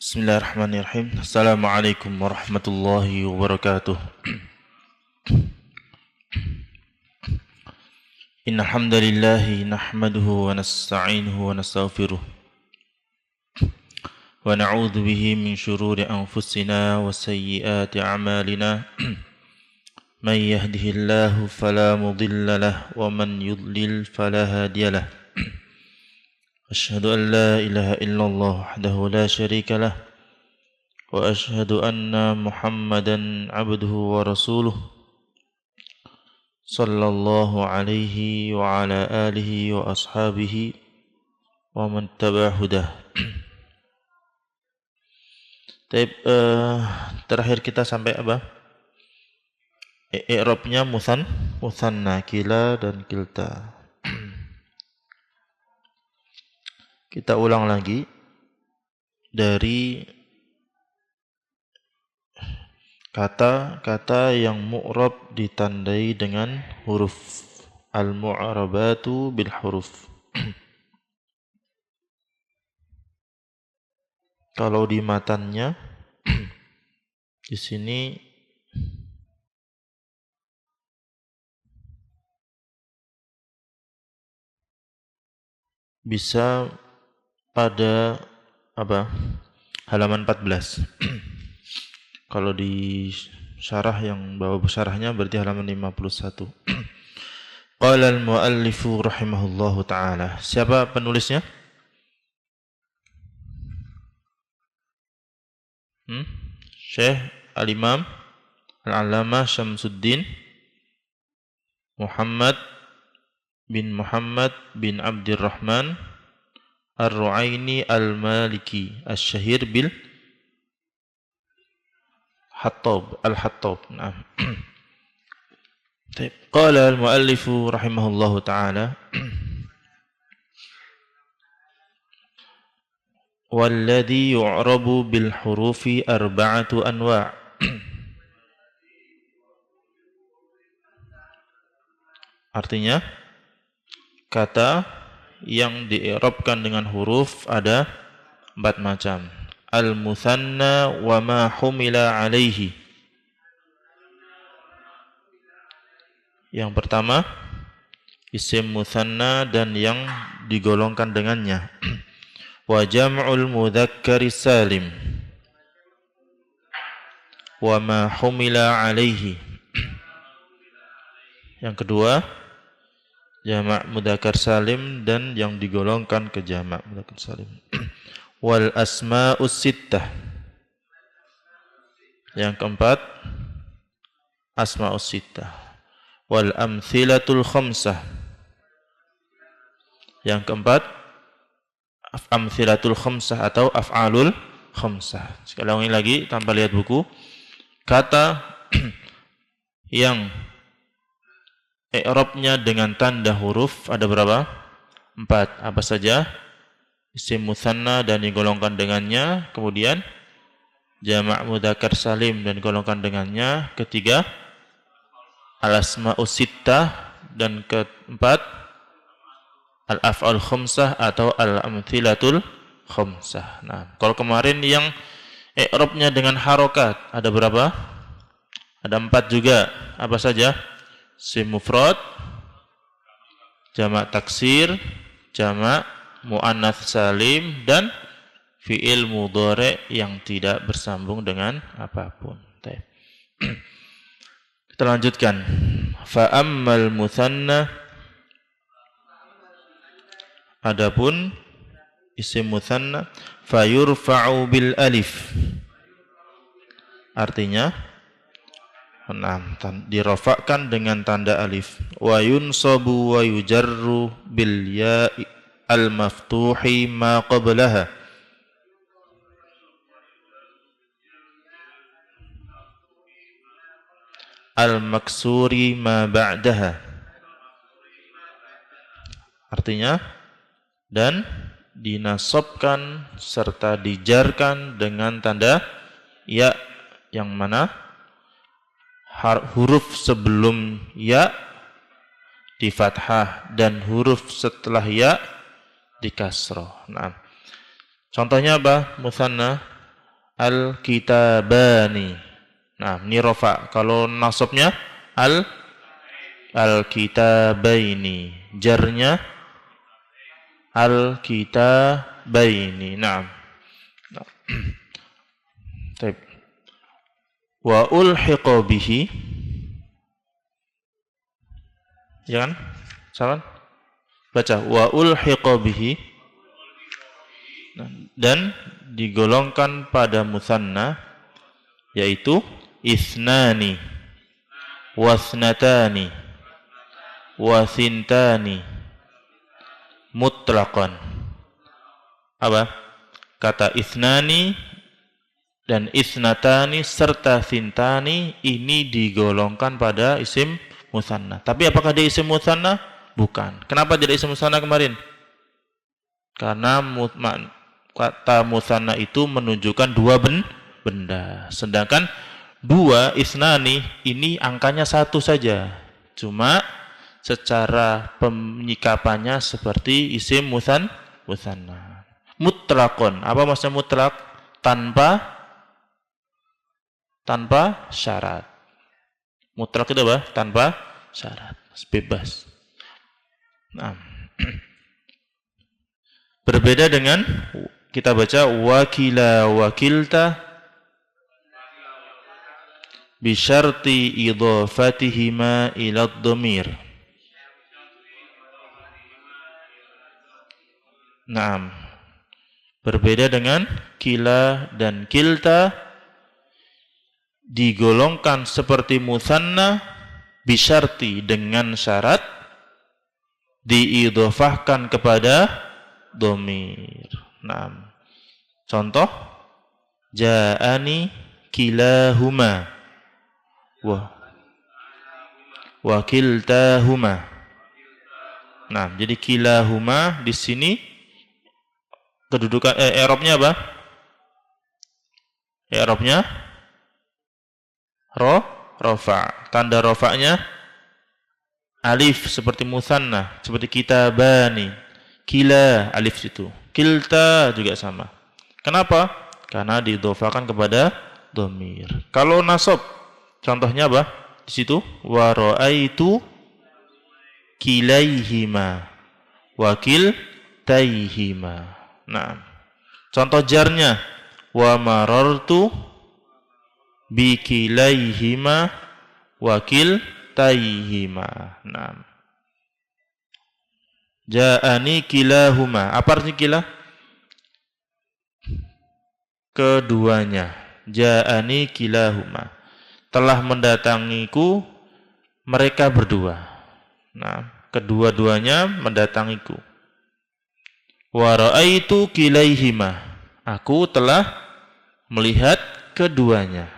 Bismillahirrahmanirrahim. Assalamualaikum warahmatullahi wabarakatuh. Innal hamdalillah nahmaduhu wa nasta'inuhu wa nastaghfiruh wa na'udzu bihi min shururi anfusina wa sayyiati a'malina. May yahdihillahu fala mudilla lahu wa man yudlil fala hadiya lahu. Asyhadu an la ilaha illallah wahdahu la syarika lah wa asyhadu anna Muhammadan abduhu wa rasuluh sallallahu alaihi wa ala alihi wa ashabihi wa man tabi'a hudah. Terakhir kita sampai apa? I'rabnya mutsanna, kila dan kilta. Kita ulang lagi dari kata-kata yang mu'rab ditandai dengan huruf. Al-mu'rabatu bil huruf. Kalau di matannya di sini bisa pada apa? Halaman 14. Kalau di syarah yang bawa syarahnya berarti halaman 51. Qala al-muallifu rahimahullahu taala. Siapa penulisnya? Syekh Al-Imam Al-Allamah Syamsuddin Muhammad bin Abdurrahman Ar-Ru'aini Al-Maliki Asy-Syahir bil Al-Hattab. Nah. Qala al-muallifu rahimahullahu ta'ala walladhi yu'rabu bil hurufi arba'atu anwa'. Artinya kata yang di'irabkan dengan huruf ada 4 macam. Al-mutsanna wa ma humila alaihi. Yang pertama, isim mutsanna dan yang digolongkan dengannya. Wa jam'ul mudzakkari salim. Wa ma humila alaihi. Yang kedua, jamak mudzakkar salim dan yang digolongkan ke jamak mudzakkar salim. Wal asma'us sittah. Yang keempat, asma'us sittah. Wal amtsilatul khamsah. Yang keempat, amtsilatul khamsah atau af'alul khamsah. Sekali ulangi lagi tanpa lihat buku. Kata yang i'rabnya dengan tanda huruf ada berapa? 4. Apa saja? Isim mutsanna dan digolongkan dengannya. Kemudian jamak mudzakkar salim dan digolongkan dengannya. Ketiga, al-asma'us sittah. Dan keempat, al-af'al khamsah atau al-amtsilatul khamsah. Nah, kalau kemarin yang i'rabnya dengan harokat ada berapa? Ada 4 juga. Apa saja? Isim mufrad, jamak taksir, jamak muannats salim dan fi'il mudhari' yang tidak bersambung dengan apapun. Kita lanjutkan. Fa ammal mutsanna, adapun isim mutsanna, fa yurfa'u bil alif. Artinya dirofakkan dengan tanda alif. Wa yunsabu wa yujarru bil ya'i al-maftuhi ma qablaha. Al-maksuri ma ba'daha. Artinya, dan dinasabkan serta dijarkan dengan tanda ya, yang mana huruf sebelum ya di fathah dan huruf setelah ya di kasroh. Nah, contohnya apa? Mutsanna al-kitabani. Nah, ini rafa. Kalau nasabnya al-kitabaini. Jarnya al-kitabaini. Nah. Baik. Wa ulhiqa bihi. Jangan. Salah. Baca wa ulhiqa bihi. Dan digolongkan pada musanna yaitu isnani wasnatani wasintani mutlaqan. Apa? Kata isnani dan isnatani serta sintani ini digolongkan pada isim musanna. Tapi apakah dia isim musanna? Bukan. Kenapa tidak isim musanna kemarin? Karena kata musanna itu menunjukkan dua benda. Sedangkan dua isnani ini angkanya satu saja. Cuma secara penyikapannya seperti isim musanna. Mutlaqon. Apa maksudnya mutlaq? Tanpa syarat. Mutlaq itu apa? Tanpa syarat. Bebas. Nah. Berbeda dengan kita baca wakila wakilta bi syarti idhafatihima ila dhamir. Naam. Berbeda dengan kila dan kilta digolongkan seperti musanna bi syarti dengan syarat diidhafahkan kepada dhamir. Naam. Contoh ja'ani kilahuma wa kiltahuma. Nah, jadi kilahuma di sini kedudukan i'rabnya apa? I'rabnya rafa. Tanda rafa'nya alif seperti musanna, seperti kitabani. Kila alif situ. Kilta juga sama. Kenapa? Karena didhofakan kepada dhamir. Kalau nasab, contohnya apa? Di situ wa ra'aitu kilaihima wa kiltaihima. Nah, contoh jarnya wa marartu bi kilaihima wa kiltaihima. Nah, ja'ani kilahuma. Apa artinya kilah? Keduanya. Ja'ani kilahuma. Telah mendatangiku mereka berdua. Nah, kedua-duanya mendatangiku. Wa ra'aitu kilaihima. Aku telah melihat keduanya.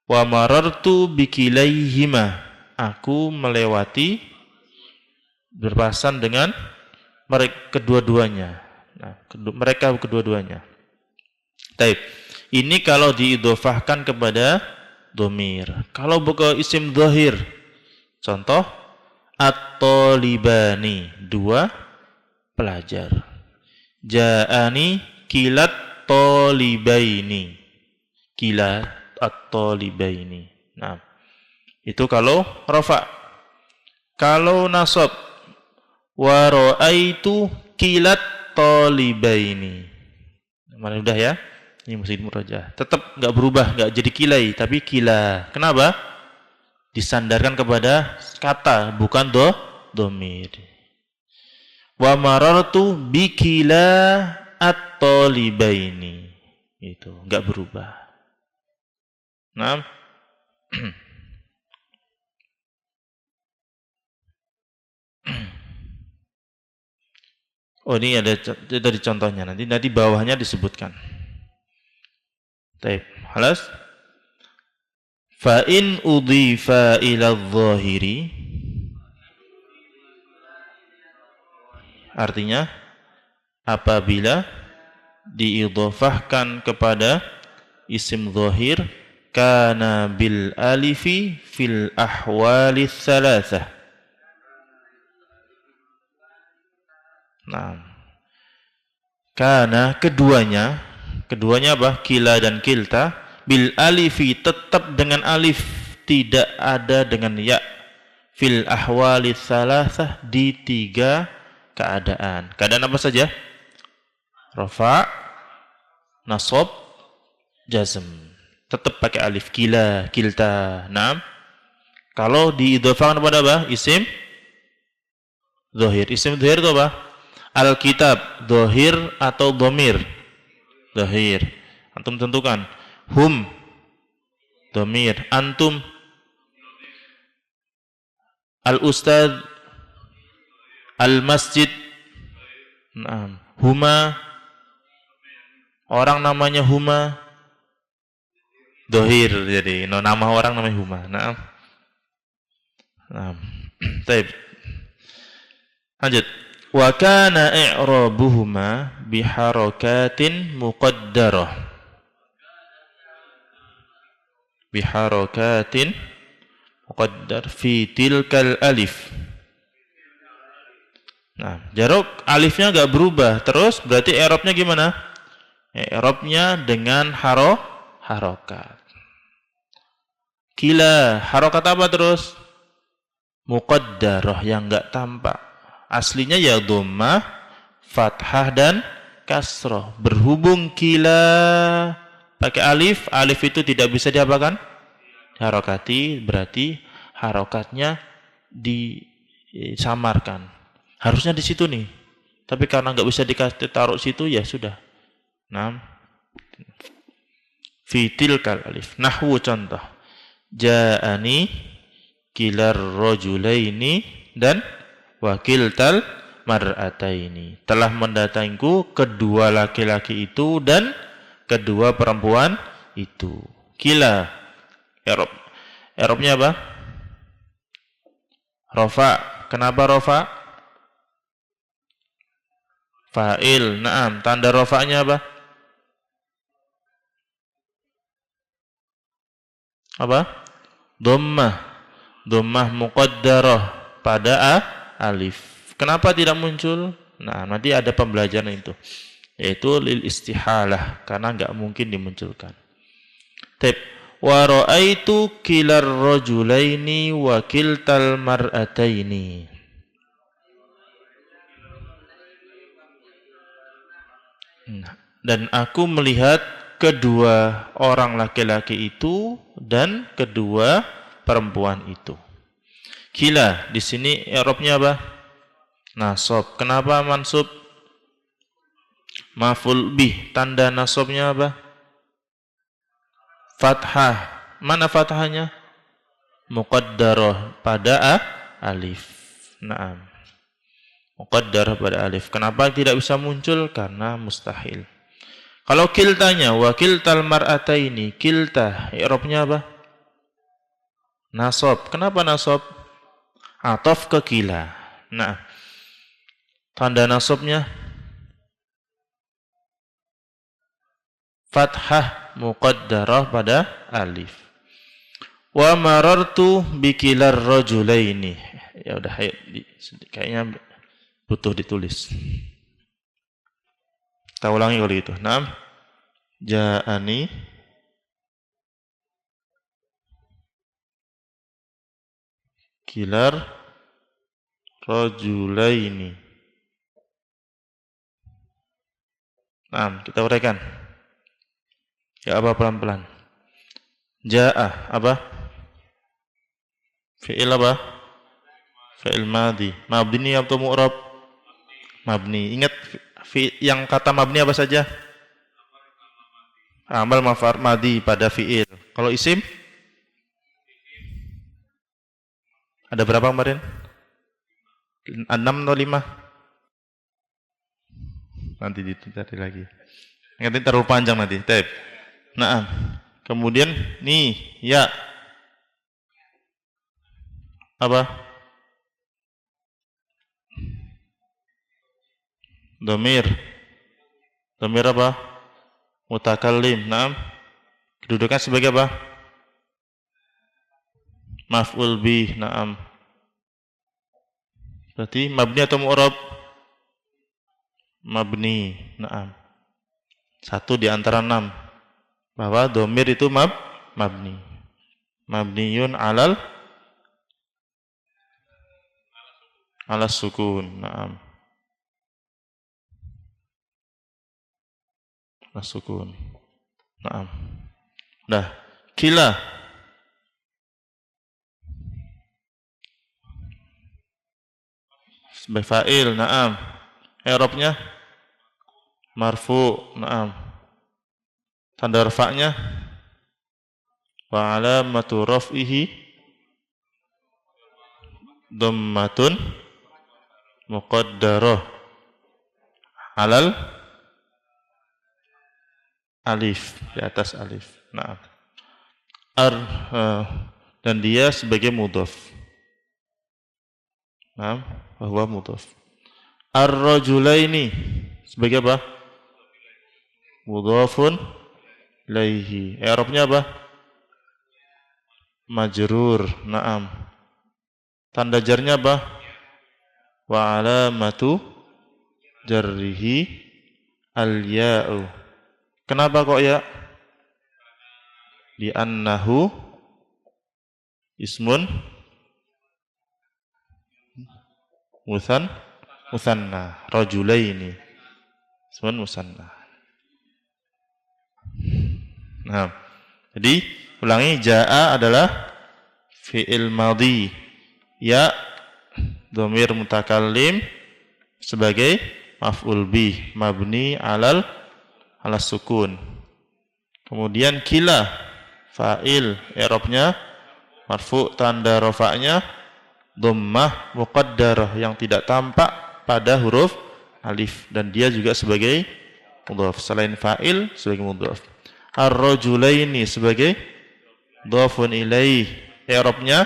Wa marartu bi kilaihima. Aku melewati berpasan dengan mereka kedua-duanya. Nah, mereka kedua-duanya. Taib. Ini kalau diidhofahkan kepada dhamir. Kalau bukan isim dhahir. Contoh at-talibani, dua pelajar. Ja'ani kilat talibaini. Kilat at-talibaini. Nah, itu kalau rafa. Kalau nasab wa ra'aitu kilat talibaini. Mana udah ya? Ini mesti murajaah. Tetap enggak berubah, enggak jadi kilai, tapi kila. Kenapa? Disandarkan kepada kata, bukan dhamir. Wa marartu bi kila at-talibaini. Itu enggak berubah. Nah. Oh, ini ada dari contohnya, nanti bawahnya disebutkan. Baik, halas. Fa in udhifa ila adh-dhahiri, artinya apabila diidhafahkan kepada isim dhahir kana bil alifi fil ahwali tsalatsah. Nah, karena keduanya Keduanya apa? Kila dan kilta. Bil alifi, tetap dengan alif, tidak ada dengan ya. Fil ahwali thalathah, di 3 keadaan. Keadaan apa saja? Rafa, nasab, jazm. Tetap pakai alif. Kila, kilta. Naam. Kalau diidhofahkan kepada apa? Isim dhahir. Isim dhahir itu apa? Alkitab, dhahir atau dhamir? Dhahir. Antum tentukan. Hum, dhamir. Antum, al-ustadz, al-masjid. Naam. Huma, orang namanya Huma, dhahir. Jadi nama orang namanya Huma. Naam. Naam. Baik. Lanjut. Wa kana i'rabuhuma biharakatin muqaddarah. Biharakatin muqaddar fi tilkal alif. Nah, jaruk alifnya enggak berubah. Terus berarti i'rabnya gimana? I'rabnya dengan harokat. Kila, harokat apa terus? Muqaddarah, yang enggak tampak. Aslinya ya dhammah, fathah dan kasrah. Berhubung kila pakai alif, alif itu tidak bisa diapakan? Harokati, berarti harokatnya disamarkan. Harusnya di situ nih. Tapi karena nggak bisa ditaruh situ, ya sudah. Nah, fitil kal alif. Nahwu contoh. Ja'ani kilar rajulaini dan wakiltal mar'ataini. Telah mendatangiku kedua laki-laki itu dan kedua perempuan itu. Kila. I'rabnya apa? Rafa. Kenapa rafa? Fa'il. Naam. Tanda rafa'nya apa? Apa? Dhammah. Dhammah muqaddarah pada alif. Kenapa tidak muncul? Nah, nanti ada pembelajaran itu. Yaitu lil istihalah, karena enggak mungkin dimunculkan. Tip. Wa ra'aitu kilar rajulaini wa kiltal mar'ataini. Dan aku melihat kedua orang laki-laki itu dan kedua perempuan itu. Kila, di sini i'rabnya apa? Nasab. Kenapa mansub? Maf'ul bih. Tanda nasabnya apa? Fathah. Mana fathahnya? Muqaddarah pada alif. Naam. Muqaddarah pada alif. Kenapa tidak bisa muncul? Karena mustahil. Kalau kiltanya, wa kiltal mar'ataini, kilta, i'rabnya apa? Nasab. Kenapa nasab? Ataf ke kila. Nah, tanda nasabnya fathah muqaddarah pada alif. Wa marartu bikilar rajulaini. Ya udah, ayo, kayaknya butuh ditulis. Kita ulangi kalau itu. Naam. Ja'ani kilar rajulaini. Naam, kita uraikan. Ya apa pelan-pelan. Ja'a apa? Fi'il apa? Fi'il madhi. Mabni atau mu'rab? Mabni. Ingat yang kata mabni apa saja? Amal maf'ul madhi pada fi'il. Kalau isim? Ada berapa kemarin? 6 atau 5? Nanti dicari lagi. Nanti terlalu panjang nanti. Taib. Nah, kemudian nih, ya. Apa? Dhamir. Dhamir apa? Mutakallim. Naam. Kedudukan sebagai apa? Maf'ul bih. Naam. Berarti mabni atau mu'rab? Mabni. Naam. Satu di antara 6. Bahwa dhamir itu mabni. Mabniyun ala sukun. Naam. Ala sukun. Naam. Nah, kila sebagai fa'il. Naam. I'rabnya marfu. Naam. Tanda rafa'nya wa alamatu raf'ihi dhammatun muqaddarah alal alif, di atas alif. Naam. Dan dia sebagai mudhaf. Naam, bahwa mudhaf. Ar-rajulaini sebagai apa? Mudhafun ilaihi. I'rabnya apa? Majrur. Naam. Tanda jarnya apa? Wa alamatu jarrihi al-ya'u. Kenapa kok ya? Li'annahu ismun musanna. Rajulaini ismun musanna. Nah, jadi ulangi, jaa adalah fi'il madhi, ya dhamir mutakallim sebagai maf'ul bih mabni ala sukun. Kemudian kila fa'il, i'rabnya marfu, tanda rafa'nya dhammah muqaddarah yang tidak tampak pada huruf alif, dan dia juga sebagai mudhaf. Selain fa'il sebagai mudhaf. Ar-rajulaini sebagai dhafun ilaih, i'rabnya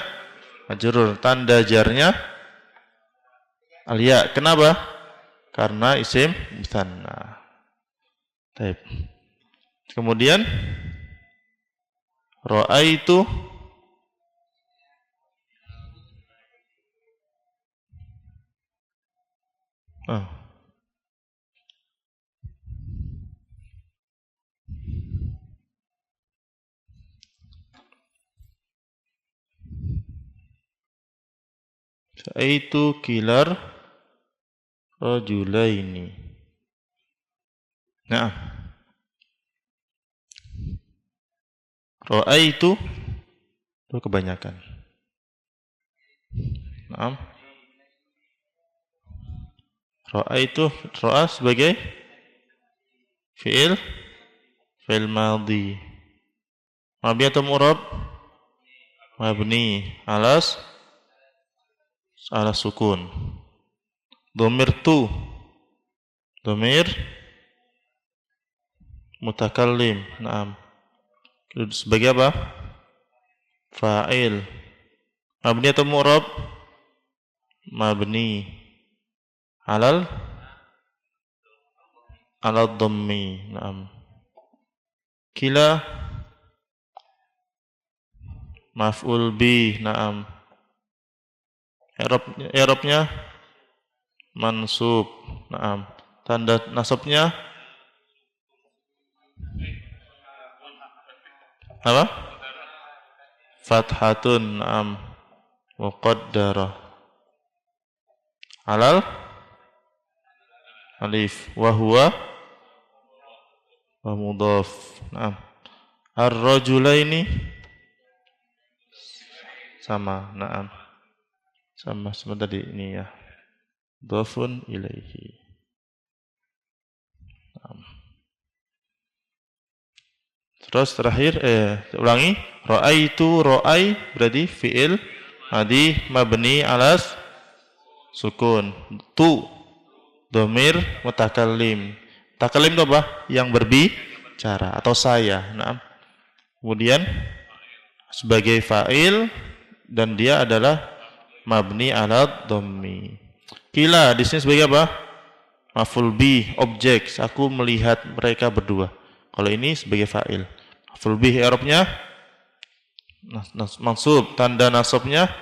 majrur, tanda jarnya al-ya. Kenapa? Karena isim musanna. Baik. Kemudian ra'aitu Ra'aitu kilar rajulaini. Nah, ra'aitu itu kebanyakan. Naam. Ra'aitu, ra'a sebagai fi'il madhi. Mabni atau mu'rab? Mabni ala sukun. Dhamir tu, dhamir mutakallim. Naam. Sebagai apa? Fa'il. Mabni atau mu'rab? Mabni alal dhammi. Naam. Kila maf'ul bih. Naam. I'rabnya mansub. Naam. Tanda nasabnya apa? Fathatun. Naam. Muqaddarah alal alif wa huwa wa mudhaf. Naam. Ar-rajulaini sama. Naam. Sama tadi ini ya. Dhafun ilaihi. Naam. Terus terakhir ulangi, ra'aitu, ra'ai berarti fi'il madhi mabni alas sukun. Tu dhamir mutakallim. Mutakallim itu apa? Yang berbicara atau saya. Nah, kemudian sebagai fa'il dan dia adalah mabni ala dhammi. Kila di sini sebagai apa? Maf'ul bih, objek. Aku melihat mereka berdua. Kalau ini sebagai fa'il. Maf'ul bih i'rabnya mansub, tanda nasabnya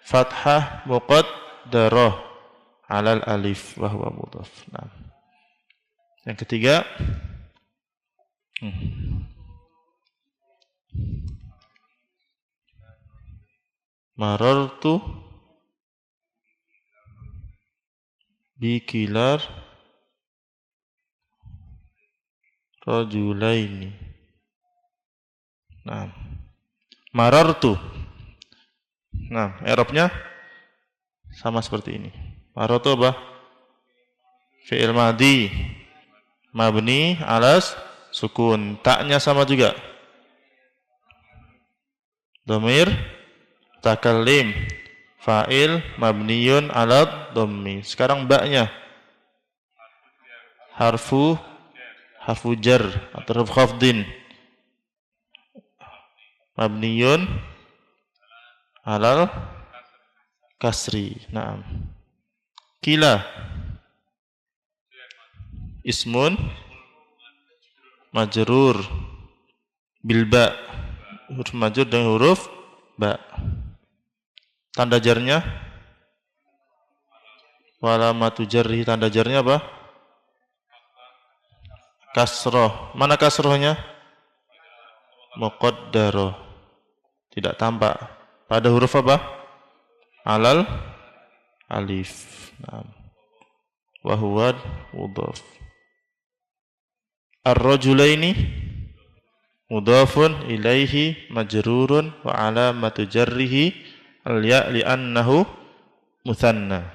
fathah muqaddarah alal alif wa huwa mudhaf. Nah. Yang ketiga Hmm. Marartu bikilar rajulaini. Nah, marartu. Nah, i'rabnya sama seperti ini. Marartu apa? Fi'il madhi mabni alas sukun. Taknya sama juga. Dhamir takallim fa'il mabniyun ala dhammi. Sekarang baknya harfu jar atau huruf khafdin mabniyun alal kasri. Naam. Kila ismun majrur bil ba. Huruf majrur dengan huruf ba. Tanda jarnya walamatu jarri, tanda jarnya apa? Kasroh. Mana kasrohnya? Muqaddaroh. Tidak tampak. Pada huruf apa? Alal alif. Naam. Wa huwa mudhaf. Ar-rajulaini mudhafun ilaihi majrurun wa alamatu jarrihi al-ya' li'annahu mutsanna.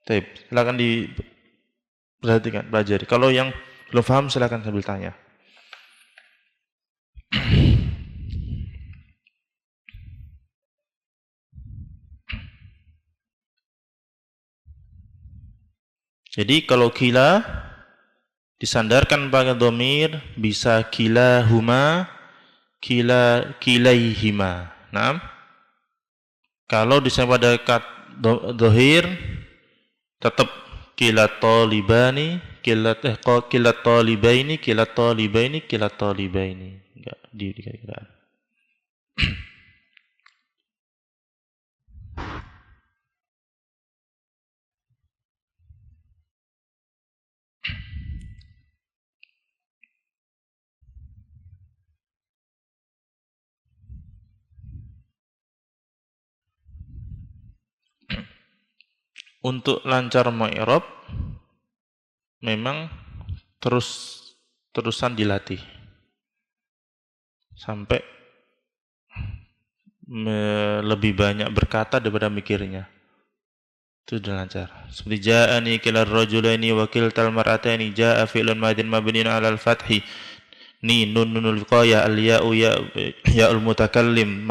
Baik, silakan diperhatikan, pelajari. Kalau yang belum paham silakan sambil tanya. Jadi kalau kila disandarkan pada dhamir bisa kila huma, kilaihima. Nah, kalau disandar pada dhamir tetap kila talibani, kila talibaini, kila talibaini. Enggak dikira-kira. Untuk lancar mi'rab memang terusan dilatih sampai lebih banyak berkata daripada mikirnya. Itu sudah lancar. Seperti ja'ani kilar rajulaini wa kiltal mar'ataini, ja'a fi'lun madin mabniun 'alal fathi. Ni nunul wiqaya al ya'u ya'ul mutakallim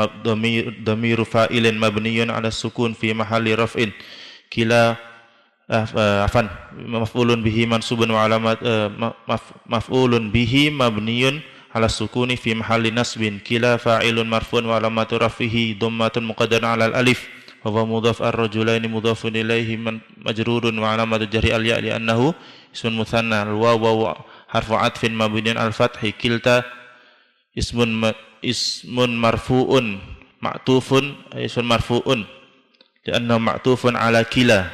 dhamiru fa'ilin mabniyun 'ala sukun fi mahalli raf'in. Kila maf'ulun bihi mansubun wa alamat maf'ulun bihi mabniyun ala sukuni fi mahalli nasbin. Kila fa'ilun marfu'un wa alamatu rafihi dhammatun muqaddarun ala alif wa huwa mudhaf. Ar-rajulaini mudhafun ilaihi majrurun wa alamatu jarri al-ya' li'annahu ismun mutsanna. Al-wawu harfu 'atfin mabniun al-fathi. Kilta ismun marfu'un ma'tufun ismun marfu'un li'annahu ma'tufun ala kila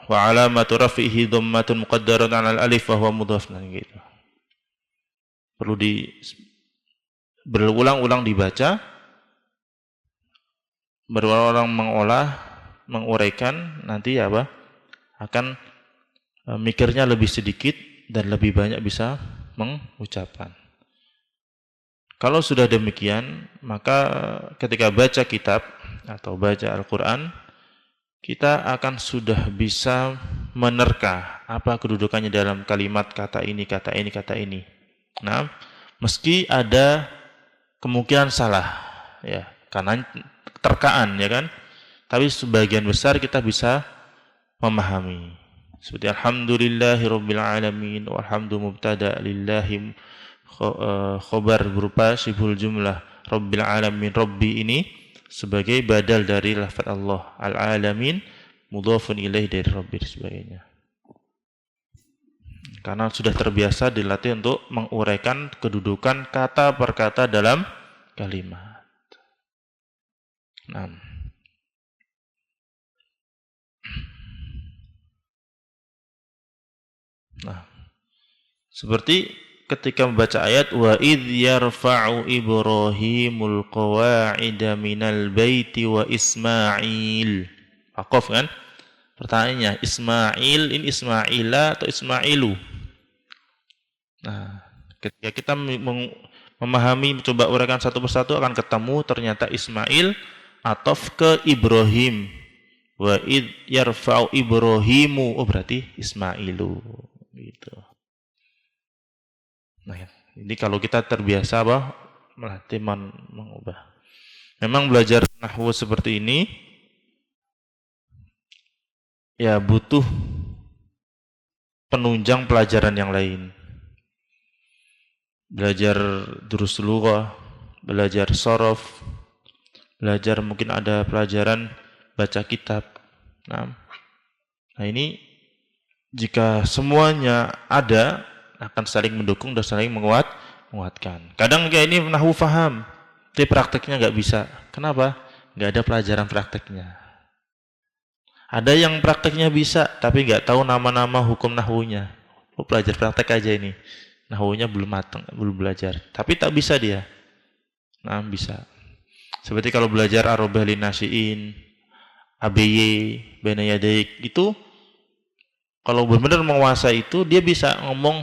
wa alamatu rafihi dhammatun muqaddaratun 'alal alif wa huwa mudhaf. Gitu. Perlu berulang-ulang dibaca, berulang-ulang mengolah, menguraikan, nanti apa? Akan mikirnya lebih sedikit dan lebih banyak bisa mengucapkan. Kalau sudah demikian, maka ketika baca kitab atau baca Al-Qur'an, kita akan sudah bisa menerka apa kedudukannya dalam kalimat kata ini, kata ini, kata ini. Nah, meski ada kemungkinan salah, ya, karena terkaan, ya kan. Tapi sebagian besar kita bisa memahami. Seperti alhamdulillahirabbil alamin, walhamdu mubtada lillahi khobar berupa sibul jumlah rabbil alamin. Rabbi ini sebagai badal dari lafaz Allah, al-alamin mudhafun ilaih dari Rabbi sebagainya. Karena sudah terbiasa dilatih untuk menguraikan kedudukan kata per kata dalam kalimat. Nah, Seperti ketika membaca ayat wa idz yarfa'u Ibrahimul qawa'ida minal baiti wa Ismail. Waqaf kan? Pertanyaannya, Ismail ini Ismaila atau Ismailu? Nah, ketika kita memahami, coba uraikan satu persatu akan ketemu ternyata Ismail atof ke Ibrahim. Wa id yarfa'u Ibrahimu, oh berarti Ismailu gitu. Nah, ini kalau kita terbiasa melatih mengubah. Memang belajar nahwu seperti ini ya butuh penunjang pelajaran yang lain. Belajar durus lughah, belajar shorof, belajar mungkin ada pelajaran baca kitab. Nah ini jika semuanya ada akan saling mendukung dan saling menguatkan. Kadang kayak ini nahwu faham, tapi prakteknya nggak bisa. Kenapa? Nggak ada pelajaran prakteknya. Ada yang prakteknya bisa, tapi nggak tahu nama-nama hukum nahwunya. Oh, belajar praktek aja ini. Nahwunya belum matang, belum belajar. Tapi tak bisa dia. Nah, bisa. Seperti kalau belajar arobah linasiin, ABY, baina yadaik, itu kalau benar-benar menguasai itu, dia bisa ngomong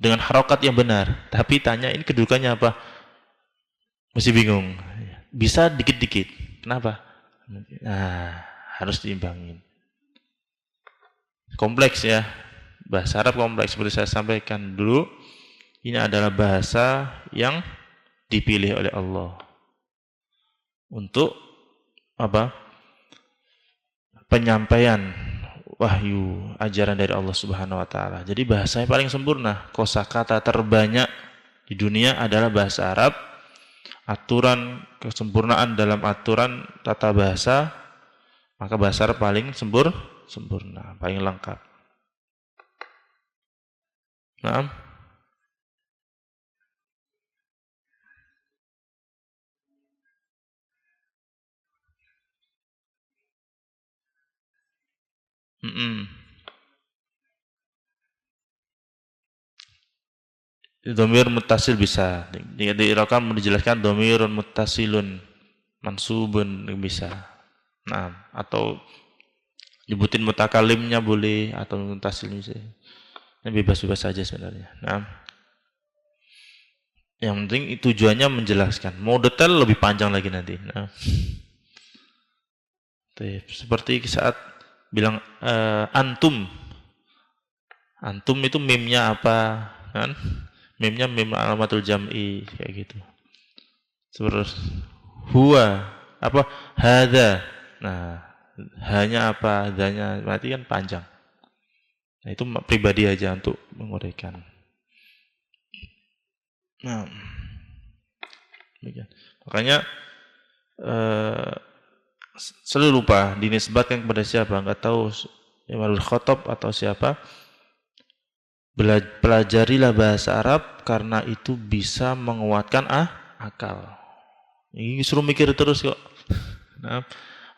dengan harokat yang benar. Tapi tanya ini kedudukannya apa? Masih bingung. Bisa dikit-dikit. Kenapa? Nah, harus diimbangin. Kompleks ya. Bahasa Arab kompleks. Seperti saya sampaikan dulu, ini adalah bahasa yang dipilih oleh Allah untuk penyampaian wahyu ajaran dari Allah Subhanahu wa taala. Jadi bahasanya paling sempurna. Kosakata terbanyak di dunia adalah bahasa Arab. Aturan kesempurnaan dalam aturan tata bahasa, maka bahasa Arab paling sempurna, paling lengkap. Nah, Dhamir muttasil bisa. Diirakan dijelaskan dhamirun muttasilun mansubun bisa. Nah, atau nyebutin mutakalimnya boleh atau muttasil bisa. Ini bebas-bebas saja sebenarnya. Nah, yang penting tujuannya menjelaskan. Mau detail lebih panjang lagi nanti. Nah, seperti saat bilang antum. Antum itu mimnya apa? Kan? Mimnya mim alamatul jam'i kayak gitu. Terus huwa apa? Hadza. Nah, hanya apa? Hadzanya berarti kan panjang. Nah, itu pribadi aja untuk menguraikan. Nah, makanya selalu lupa dinisbatkan kepada siapa, enggak tahu Imarul Khotob atau siapa. Pelajarilah bahasa Arab karena itu bisa menguatkan akal. Ini suruh mikir terus kok. Nah,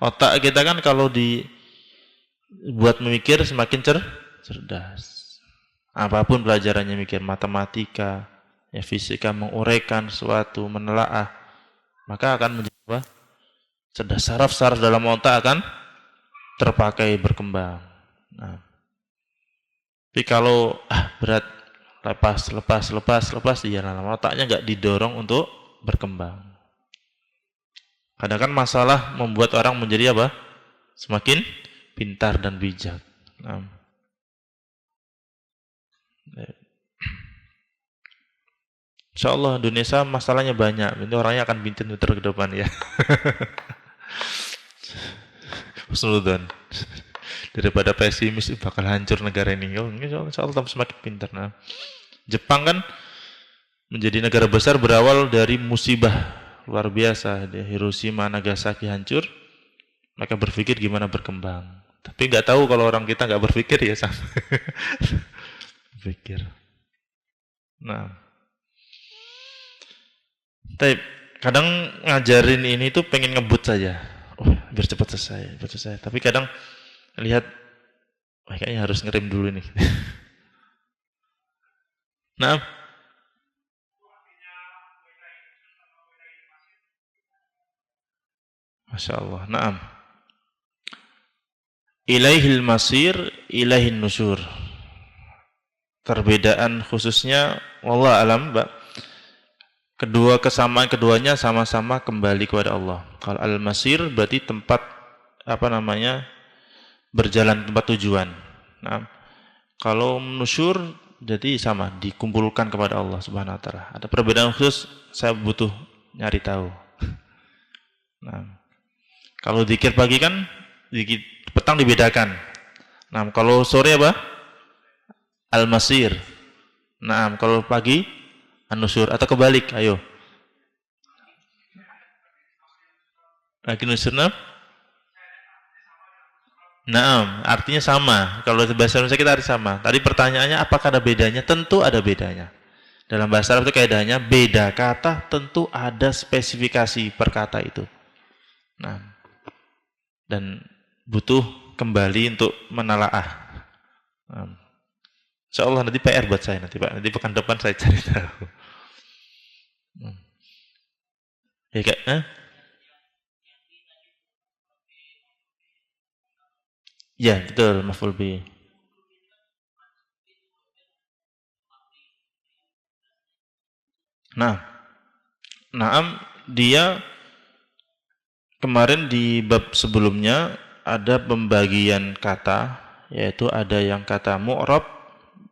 otak kita kan kalau dibuat memikir semakin cerdas. Apapun pelajarannya mikir, matematika, ya fisika, menguraikan sesuatu, menelaah, maka akan menjadi cerdas. Saraf-saraf dalam otak akan terpakai berkembang. Nah, tapi kalau berat lepas ya lama otaknya nggak didorong untuk berkembang. Kadang kan masalah membuat orang menjadi semakin pintar dan bijak. Nah. Insyaallah Indonesia masalahnya banyak. Ini orangnya akan pintar ke depan ya. Husnudzon. Daripada pesimis bakal hancur negara ini. Oh, insyaallah semakin pintar. Nah, Jepang kan menjadi negara besar berawal dari musibah luar biasa. Hiroshima, Nagasaki hancur. Mereka berpikir gimana berkembang. Tapi nggak tahu kalau orang kita nggak berpikir ya sama. Berpikir. Nah, tapi kadang ngajarin ini tuh pengen ngebut saja. Biar cepat selesai. Tapi kadang lihat kayaknya harus ngerem dulu nih. Nah, Masya Allah. Naam. Ilaihil masir, ilaihin nusyur. Perbedaan khususnya, wallah alam, Mbak. Kesamaan keduanya sama-sama kembali kepada Allah. Kalau al-masir berarti tempat berjalan, tempat tujuan. Nah, kalau nusyur jadi sama, dikumpulkan kepada Allah Subhanahu wa taala. Ada perbedaan khusus, saya butuh nyari tahu. Nah, kalau zikir pagi kan zikir petang dibedakan. Nah, kalau sore apa? Al-masir. Nah, kalau pagi an-nusyur atau kebalik, ayo. Lagi nusyur nah? Naam, artinya sama. Kalau bahasa Indonesia kita arti sama. Tadi pertanyaannya apakah ada bedanya? Tentu ada bedanya. Dalam bahasa Arab itu kaidahnya beda kata tentu ada spesifikasi per kata itu. Nah, dan butuh kembali untuk menalaah. Nah, insyaallah nanti PR buat saya nanti Pak. Nanti pekan depan saya cari tahu. Ya Kak, Ya, betul, maf'ul bi. Nah, naam dia kemarin di bab sebelumnya ada pembagian kata, yaitu ada yang kata mu'rab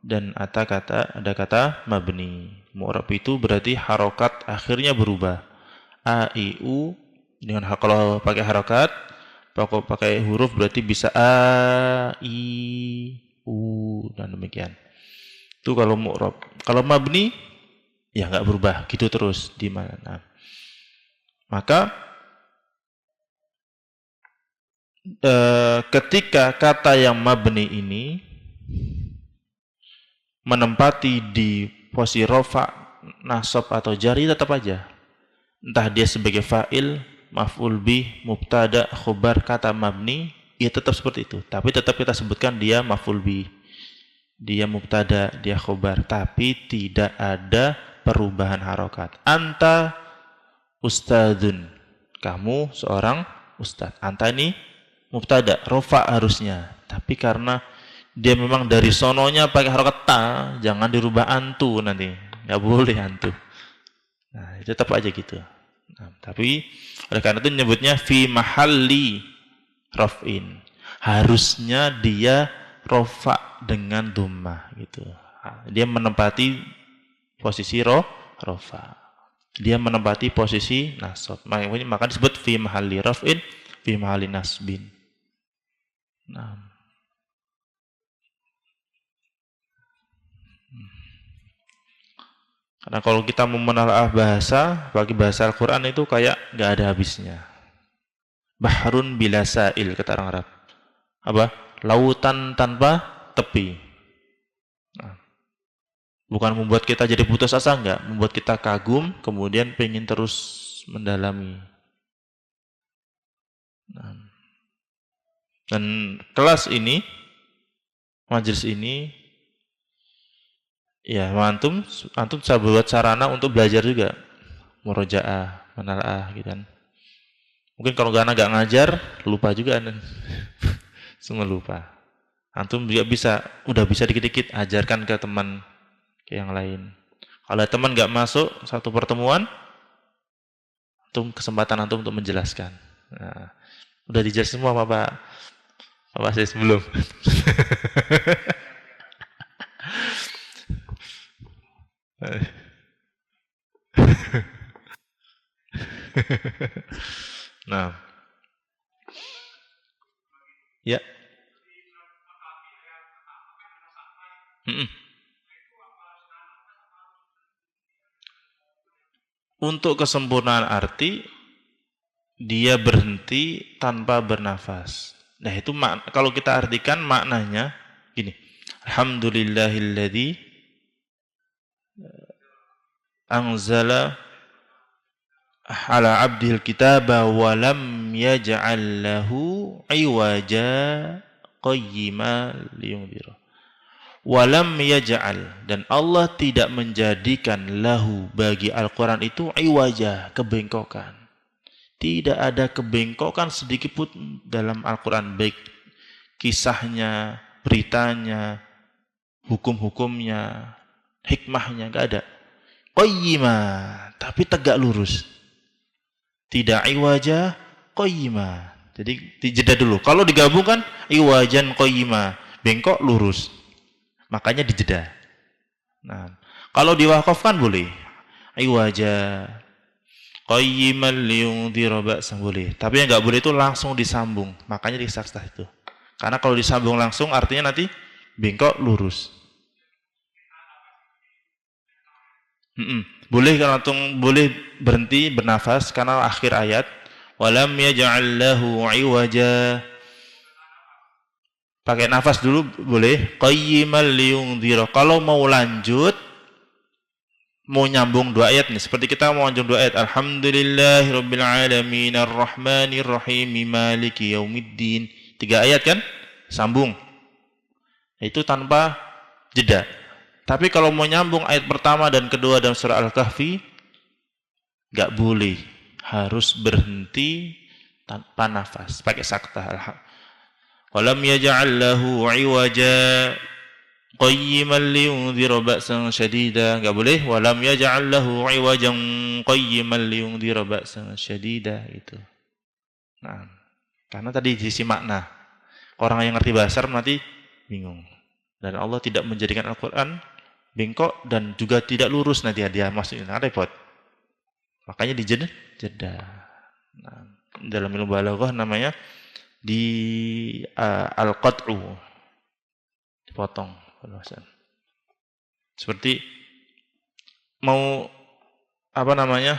dan ada kata mabni. Mu'rab itu berarti harokat akhirnya berubah. A, I, U dengan kalau pakai harokat, kalau pakai huruf berarti bisa A, I, U dan demikian. Itu kalau mu'rab. Kalau mabni ya nggak berubah, gitu terus di mana. Nah, maka ketika kata yang mabni ini menempati di posisi rofa, nasab atau jari tetap aja. Entah dia sebagai fa'il, maf'ul bih, mubtada, khobar, kata mabni, ya tetap seperti itu. Tapi tetap kita sebutkan dia maf'ul bih, dia mubtada, dia khobar. Tapi tidak ada perubahan harokat. Anta ustadzun, kamu seorang ustadz. Anta ini mubtada, rofa harusnya. Tapi karena dia memang dari sononya pakai harokat ta, jangan dirubah antu nanti. Nggak boleh antu. Nah, itu tetap aja gitu. Nah, tapi oleh karena itu nyebutnya fi mahalli raf'in. Harusnya dia rofa dengan dhammah gitu. Dia menempati posisi rofa. Dia menempati posisi nasab. Maka disebut fi mahalli raf'in, fi mahalli nasbin. Nah, karena kalau kita mau menelaah bahasa, bagi bahasa Al-Quran itu kayak nggak ada habisnya. Bahrun bila sa'il, kata orang Arab. Apa? Lautan tanpa tepi. Nah, bukan membuat kita jadi putus asa, enggak. Membuat kita kagum, kemudian pengen terus mendalami. Nah, dan kelas ini, majelis ini, ya antum bisa buat sarana untuk belajar juga. Murojaah, menalaah gitu kan. Mungkin kalau nggak ngajar, lupa juga. Semua lupa. Antum juga udah bisa dikit-dikit ajarkan ke teman, ke yang lain. Kalau teman nggak masuk satu pertemuan, kesempatan antum untuk menjelaskan. Nah, udah dijelasin semua Pak saya sebelum. Nah, ya. Untuk kesempurnaan arti, dia berhenti tanpa bernafas. Nah itu kalau kita artikan maknanya gini. Alhamdulillahilladzi anzala ala abdil kitaba wa lam yaj'al lahu iwaja qayyima liyunzira Walam yaj'al, dan Allah tidak menjadikan lahu bagi Al-Quran itu iwaja, kebengkokan. Tidak ada kebengkokan sedikit pun dalam Al-Quran, baik kisahnya, beritanya, hukum-hukumnya, hikmahnya, enggak ada. Qayyima, tapi tegak lurus. Tidak iwaja, qayyima. Jadi dijeda dulu. Kalau digabungkan iwajan qayyima, bengkok lurus. Makanya dijeda. Nah, kalau diwakafkan boleh. Iwaja qayyiman liyundhira ba'san boleh. Tapi yang enggak boleh itu langsung disambung. Makanya di saksah itu. Karena kalau disambung langsung artinya nanti bengkok lurus. Boleh langsung, boleh berhenti bernafas karena akhir ayat. Walam yaj'al lahu iwaja. Pakai nafas dulu boleh. Qayyiman liyundhira. Kalau mau lanjut, mau nyambung dua ayat nih. Seperti kita mau nyambung dua ayat. Alhamdulillahirabbil alamin arrahmanir rahim maliki yaumiddin. 3 ayat kan? Sambung. Itu tanpa jeda. Tapi kalau mau nyambung ayat pertama dan kedua dalam surah Al-Kahfi, enggak boleh. Harus berhenti tanpa nafas. Pakai saktah. Walam yaj'al lahu iwaja qayyiman liyundhira ba'san syadida. Enggak boleh. Walam yaj'al lahu iwajan qayyiman liyundhira ba'san syadida. Itu. Nah, karena tadi sisi makna. Orang yang ngerti bahasa nanti bingung. Dan Allah tidak menjadikan Al-Quran bengkok dan juga tidak lurus nanti dia maksudnya repot. Makanya dijeda. Nah, dalam ilmu balaghah namanya di al-qat'u, dipotong. Seperti mau apa namanya?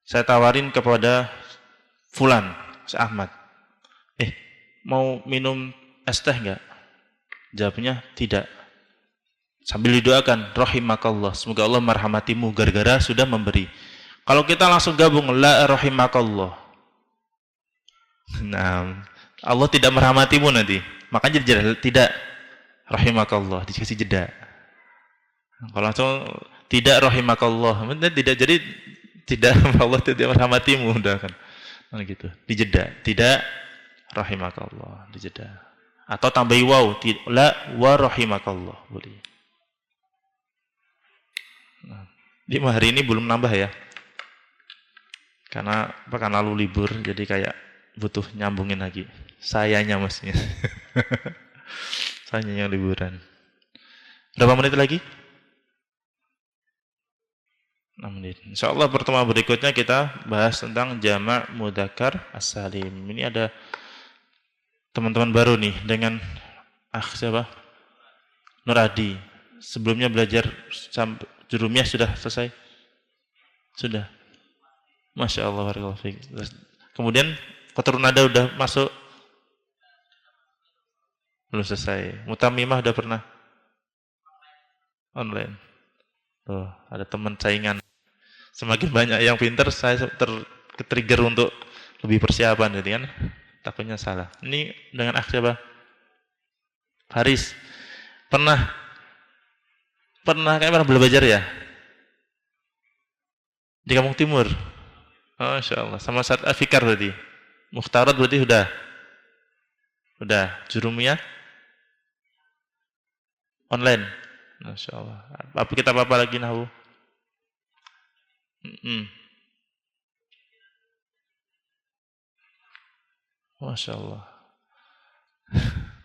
Saya tawarin kepada fulan, si Ahmad. Mau minum es teh enggak? Jawabnya tidak. Sambil didoakan, rahimakallah, semoga Allah merahmatimu gara-gara sudah memberi. Kalau kita langsung gabung, la rahimakallah. Nah, Allah tidak merahmatimu nanti. Makanya jeda, tidak rahimakallah, dikasih jeda. Kalau langsung tidak rahimakallah, tidak, jadi tidak, Allah tidak merahmatimu udah kan. Nah gitu. Dijeda, tidak rahimakallah, dijeda. Atau tambahi waw, la wa rahimakallah, boleh. Nah, di hari ini belum nambah ya. Karena pekan lalu libur, jadi kayak butuh nyambungin lagi. Sayanya maksudnya. Sayanya yang liburan. Berapa menit lagi? 6 menit. Insyaallah pertemuan berikutnya kita bahas tentang jamak mudzakkar as-salim. Ini ada teman-teman baru nih dengan siapa? Nur Adi. Sebelumnya belajar sampai jurumiyah sudah selesai? Sudah. Masya Allah, barakallahu fiik. Kemudian Qatrun Nada udah masuk? Belum selesai. Mutamimah udah pernah? Online. Tuh, ada teman saingan. Semakin banyak yang pintar, saya trigger untuk lebih persiapan, jadi kan takutnya salah. Ini dengan siapa? Haris. Pernah kayak pernah belajar ya? Di Kampung Timur. Oh, Masya Allah. Sama Ustaz Afikar berarti. Mukhtarat berarti udah. Jurumiyah online. Masya Allah. Apa kita apa lagi nahwu? Masya Allah.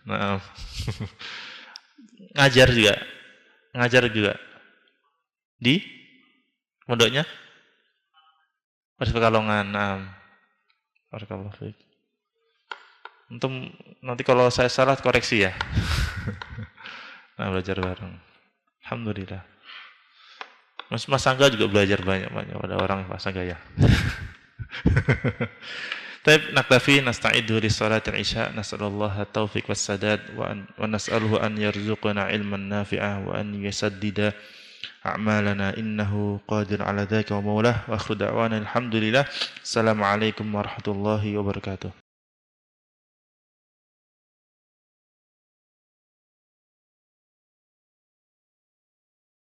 Nah, ngajar juga di pondoknya Mas Pekalongan. Nah, barakallahu fiik. Untuk nanti kalau saya salah koreksi ya. Nah, belajar bareng. Alhamdulillah. Mas Angga juga belajar banyak pada orang Mas Angga ya. Taib naktafi nasta'idu li salatil isya nas'alullaha taufiq was sadad wa nas'aluhu an yarzuqana ilman nafi'ah wa an yusaddida a'malana innahu qadir ala dzaka wa maulah wa akhiru da'wana alhamdulillah. Assalamualaikum warahmatullahi wabarakatuh.